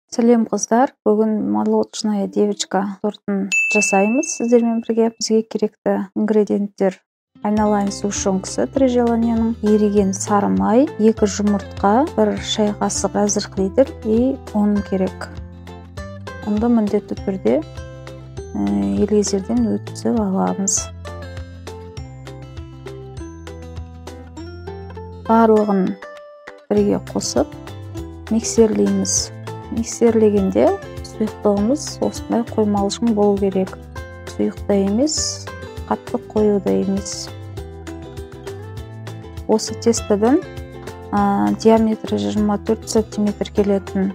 Сәлем қыздар, бүгін молочная девочка тортын жасаймыз сіздермен бірге. Бізге керекті ингредиенттер: айналайын сушонкасы трежеланияның, еріген сары май, 2 жұмыртқа, 1 шай қасық әзір литр и ұн керек. Ұнды міндетті түрде елгезерден өткізіп аламыз. Барлығын бірге қосып миксерлейміз. Миксерлегенде сұйықтығымыз осындай қоймалышың болу керек. Сұйықта емес, қатты қоюда емес. Осы тестадан диаметрі 24 см келетін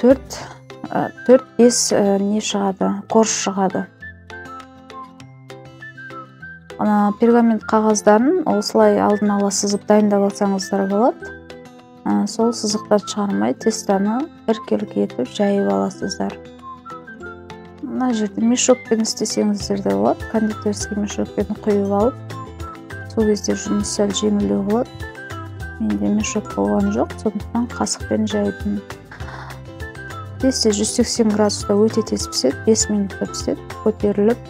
4-5 не шығады, корж шығады. Пергамент қағаздарын осылай алдын ала сызып дайындап алсаңыздар болады. Сол сызықтан шығармай тестаны іркелкі етіп жайып аласыздар. Мына жерде мешокпен істесеңіздер де болады. Кондитерский мешокпен құйып алып, сол кезде жұмыс сәл жеңілдеу болады. Менде мешок болған жоқ, сондықтан қасықпен жайдым. Тесте 180 градуста өте тез піседі, 5 минутта піседі. Көтеріліп,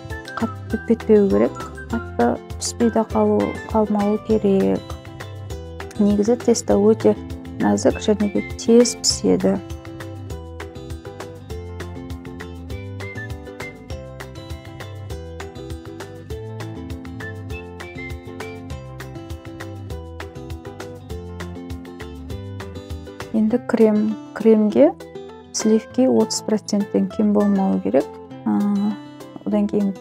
қатты кетпеу керек, қатты піспей де қалмауы керек. Негізі теста өте нәзік және де тез піседі. Енді кремге сливки 30%-тен кем болмауы керек. Одан кейін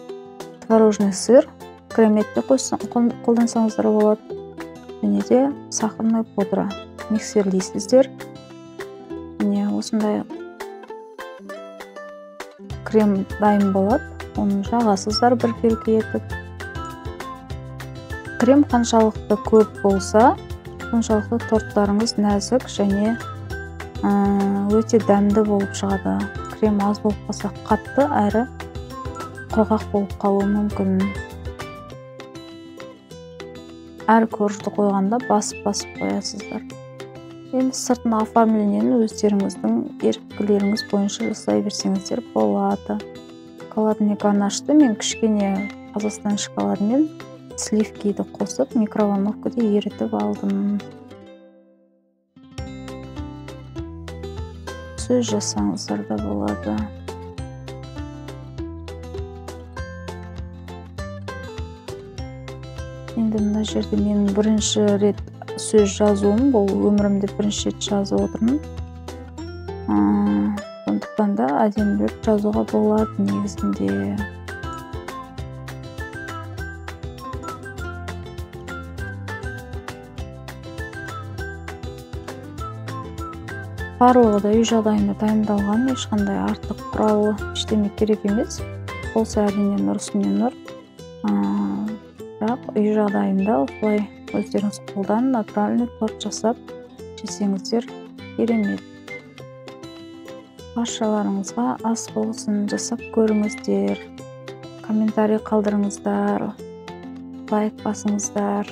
творожный сыр, креметті қолдансаңыздар болады. Және де сахарный пудра миксерлейсіздер. Міне осындай крем дайын болады. Оны жағасыздар бір келкі етіп. Крем қаншалықты көп болса, соншалықты торттарыңыз нәзік және өте дәмді болып шығады. Крем аз болып қалса қатты әрі құрғақ болып қалуы мүмкін. Әр коржды қойғанда басып қоясыздар. Енді сыртын оформленияны өздеріңіздің еркілеріңіз бойынша жасай берсеңіздер болады. Шоколадный ганашты мен кішкене Қазақстан шоколады мен сливкиді қосып микроволновкада ерітіп алдым. Сөз жасаңыздар да болады. Енді мына жерде менің бірінші рет сөз жазуым, бұл өмірімде бірінші рет жазып отырмын. Сондықтан да әдемілеп жазуға болады негізінде. Барлығы да үй жағдайында дайындалған, ешқандай артық құралы ештеме керек емес. Болса әрине нұр үстіне нұр. Бірақ үй жағдайында осылай өздеріңіз қолдан натуральный торт жасап жесеңіздер керемет. Баршаларыңызға ас болсын, жасап көріңіздер. Комментарий қалдырыңыздар, лайк басыңыздар.